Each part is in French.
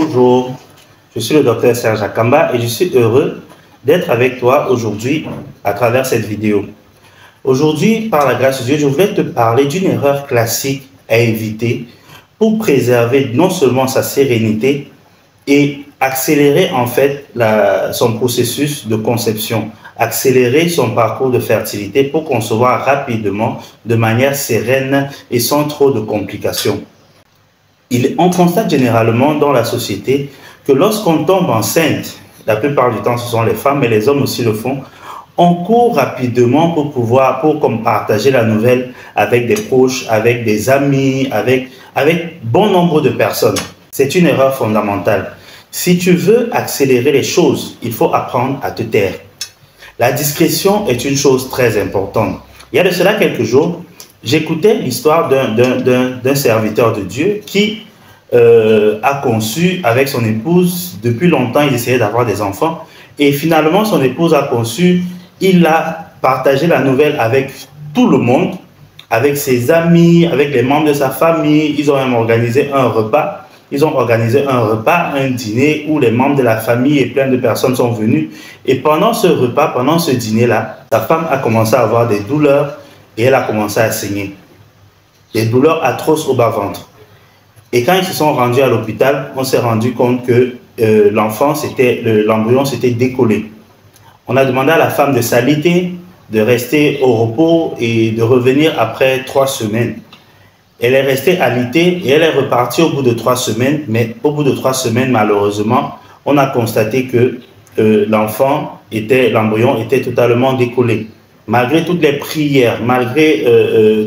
Bonjour, je suis le docteur Serge Akamba et je suis heureux d'être avec toi aujourd'hui à travers cette vidéo. Aujourd'hui, par la grâce de Dieu, je voulais te parler d'une erreur classique à éviter pour préserver non seulement sa sérénité et accélérer en fait son processus de conception, accélérer son parcours de fertilité pour concevoir rapidement, de manière sereine et sans trop de complications. On constate généralement dans la société que lorsqu'on tombe enceinte, la plupart du temps ce sont les femmes, mais les hommes aussi le font, on court rapidement pour partager la nouvelle avec des proches, avec des amis, avec bon nombre de personnes. C'est une erreur fondamentale. Si tu veux accélérer les choses, il faut apprendre à te taire. La discrétion est une chose très importante. Il y a de cela quelques jours, j'écoutais l'histoire d'un serviteur de Dieu qui a conçu avec son épouse. Depuis longtemps, il essayait d'avoir des enfants. Et finalement, son épouse a conçu. Il a partagé la nouvelle avec tout le monde, avec ses amis, avec les membres de sa famille. Ils ont même organisé un repas. Ils ont organisé un repas, un dîner où les membres de la famille et plein de personnes sont venus. Et pendant ce repas, pendant ce dîner-là, sa femme a commencé à avoir des douleurs et elle a commencé à saigner. Des douleurs atroces au bas-ventre. Et quand ils se sont rendus à l'hôpital, on s'est rendu compte que l'embryon s'était décollé. On a demandé à la femme de s'aliter, de rester au repos et de revenir après 3 semaines. Elle est restée alitée et elle est repartie au bout de 3 semaines. Mais au bout de 3 semaines, malheureusement, on a constaté que l'embryon était totalement décollé. Malgré toutes les prières, malgré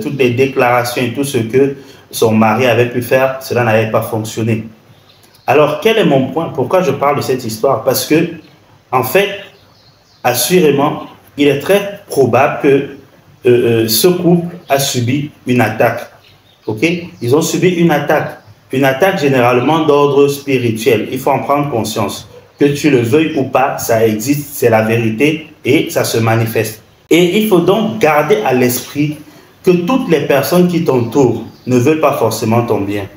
toutes les déclarations et tout ce que son mari avait pu faire, cela n'avait pas fonctionné. Alors, quel est mon point? Pourquoi je parle de cette histoire? Parce que, en fait, assurément, il est très probable que ce couple a subi une attaque. Okay? Ils ont subi une attaque généralement d'ordre spirituel. Il faut en prendre conscience. Que tu le veuilles ou pas, ça existe, c'est la vérité et ça se manifeste. Et il faut donc garder à l'esprit que toutes les personnes qui t'entourent ne veulent pas forcément ton bien.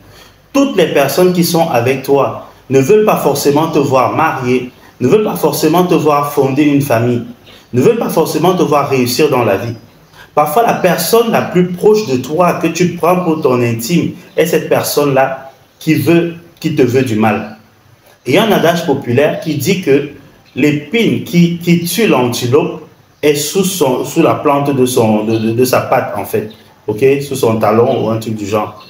Toutes les personnes qui sont avec toi ne veulent pas forcément te voir marié, ne veulent pas forcément te voir fonder une famille, ne veulent pas forcément te voir réussir dans la vie. Parfois, la personne la plus proche de toi que tu prends pour ton intime est cette personne-là qui te veut du mal. Et il y a un adage populaire qui dit que l'épine qui tue l'antilope est sous la plante de sa patte, en fait. Okay? Sous son talon ou un truc du genre.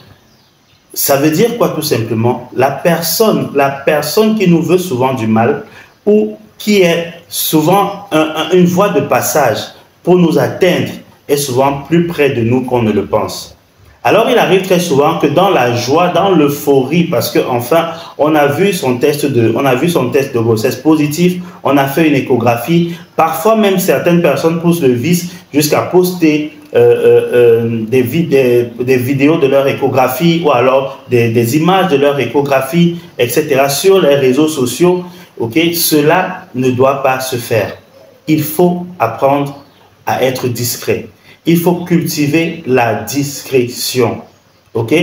Ça veut dire quoi tout simplement? La personne qui nous veut souvent du mal ou qui est souvent une voie de passage pour nous atteindre est souvent plus près de nous qu'on ne le pense. Alors il arrive très souvent que dans la joie, dans l'euphorie, parce qu'enfin on a vu son test de grossesse positif, on a fait une échographie, parfois même certaines personnes poussent le vice jusqu'à poster des vidéos de leur échographie ou alors des images de leur échographie, etc. sur les réseaux sociaux. Okay? Cela ne doit pas se faire. Il faut apprendre à être discret. Il faut cultiver la discrétion. Ok?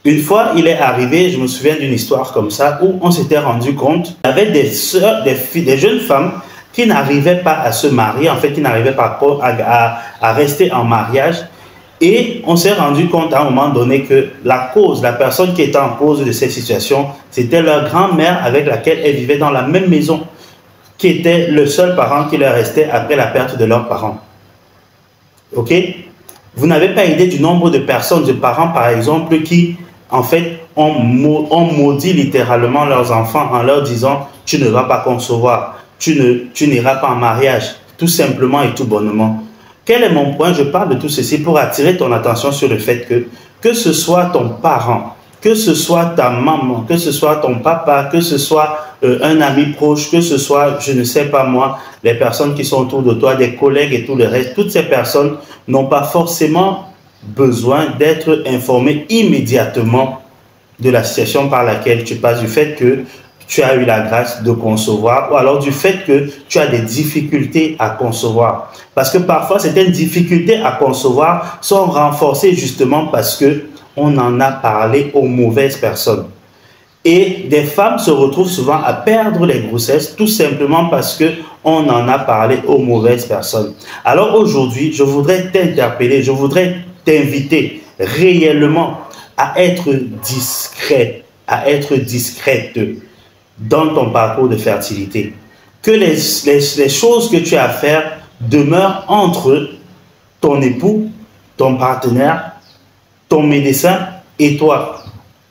Une fois, il est arrivé, je me souviens d'une histoire comme ça, où on s'était rendu compte qu'il y avait des sœurs, des jeunes femmes qui n'arrivaient pas à se marier, en fait, qui n'arrivaient pas à rester en mariage. Et on s'est rendu compte à un moment donné que la personne qui était en cause de cette situation, c'était leur grand-mère avec laquelle elles vivaient dans la même maison, qui était le seul parent qui leur restait après la perte de leurs parents. Ok? Vous n'avez pas idée du nombre de personnes, de parents par exemple, qui en fait ont maudit littéralement leurs enfants en leur disant « tu ne vas pas concevoir, tu n'iras pas en mariage », tout simplement et tout bonnement. Quel est mon point? Je parle de tout ceci pour attirer ton attention sur le fait que ce soit ton parent, que ce soit ta maman, que ce soit ton papa, que ce soit un ami proche, que ce soit, je ne sais pas moi, les personnes qui sont autour de toi, des collègues et tout le reste, toutes ces personnes n'ont pas forcément besoin d'être informées immédiatement de la situation par laquelle tu passes, du fait que tu as eu la grâce de concevoir ou alors du fait que tu as des difficultés à concevoir. Parce que parfois, certaines difficultés à concevoir sont renforcées justement parce que on en a parlé aux mauvaises personnes. Et des femmes se retrouvent souvent à perdre les grossesses tout simplement parce qu'on en a parlé aux mauvaises personnes. Alors aujourd'hui, je voudrais t'interpeller, je voudrais t'inviter réellement à être discret, à être discrète dans ton parcours de fertilité. Que les choses que tu as à faire demeurent entre ton époux, ton partenaire, ton médecin et toi.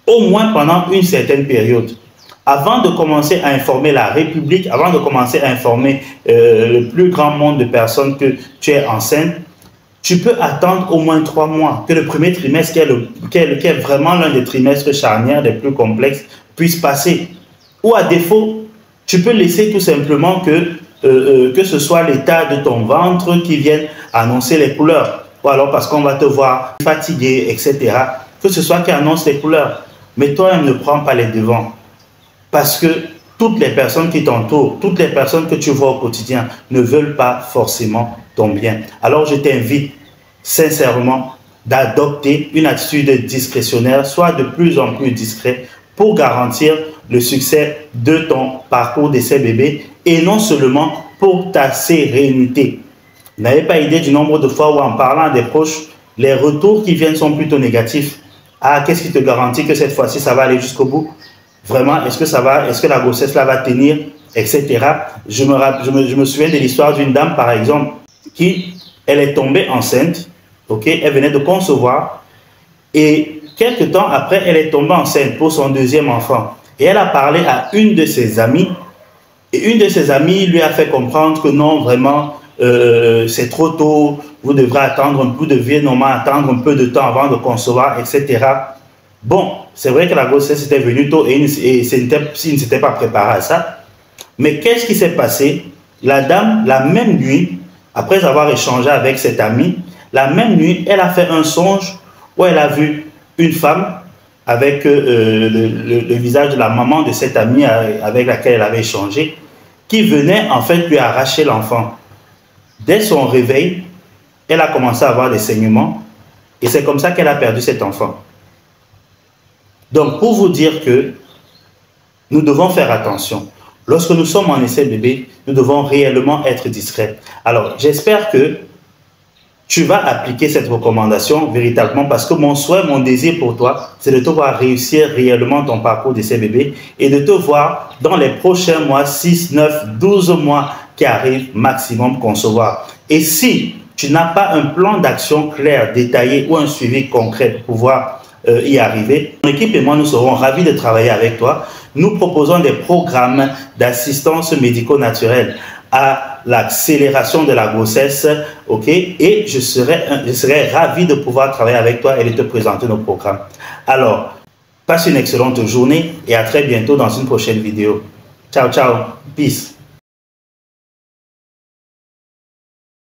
Au moins pendant une certaine période. Avant de commencer à informer la République, avant de commencer à informer le plus grand nombre de personnes que tu es enceinte, tu peux attendre au moins 3 mois, que le premier trimestre, qui est vraiment l'un des trimestres charnières les plus complexes, puisse passer. Ou à défaut, tu peux laisser tout simplement que ce soit l'état de ton ventre qui vienne annoncer les couleurs. Ou alors parce qu'on va te voir fatigué, etc. Que ce soit qui annonce les couleurs. Mais toi-même ne prends pas les devants. Parce que toutes les personnes qui t'entourent, toutes les personnes que tu vois au quotidien ne veulent pas forcément ton bien. Alors je t'invite sincèrement d'adopter une attitude discrétionnaire, soit de plus en plus discret pour garantir le succès de ton parcours d'essai bébé et non seulement pour ta sérénité. Vous n'avez pas idée du nombre de fois où en parlant à des proches, les retours qui viennent sont plutôt négatifs. Ah, qu'est-ce qui te garantit que cette fois-ci, ça va aller jusqu'au bout? Vraiment, est-ce que la grossesse là va tenir, etc. Je me souviens de l'histoire d'une dame, par exemple, elle est tombée enceinte, ok, elle venait de concevoir, et quelques temps après, elle est tombée enceinte pour son deuxième enfant. Et elle a parlé à une de ses amies, et une de ses amies lui a fait comprendre que non, vraiment, c'est trop tôt, vous devrez attendre, vous deviez normalement attendre un peu de temps avant de concevoir, etc. Bon, c'est vrai que la grossesse était venue tôt et il ne s'était pas préparé à ça. Mais qu'est-ce qui s'est passé? La dame, la même nuit, après avoir échangé avec cette amie, la même nuit, elle a fait un songe où elle a vu une femme avec le visage de la maman de cette amie avec laquelle elle avait échangé, qui venait en fait lui arracher l'enfant. Dès son réveil, elle a commencé à avoir des saignements et c'est comme ça qu'elle a perdu cet enfant. Donc, pour vous dire que nous devons faire attention. Lorsque nous sommes en essai bébé, nous devons réellement être discrets. Alors, j'espère que tu vas appliquer cette recommandation véritablement parce que mon souhait, mon désir pour toi, c'est de te voir réussir réellement ton parcours d'essai bébé et de te voir dans les prochains mois, 6, 9, 12 mois qui arrivent maximum concevoir. Et si tu n'as pas un plan d'action clair, détaillé ou un suivi concret pour pouvoir y arriver, mon équipe et moi, nous serons ravis de travailler avec toi. Nous proposons des programmes d'assistance médico-naturelle à l'accélération de la grossesse, ok? Et je serai ravi de pouvoir travailler avec toi et de te présenter nos programmes. Alors, passe une excellente journée et à très bientôt dans une prochaine vidéo. Ciao, ciao. Peace.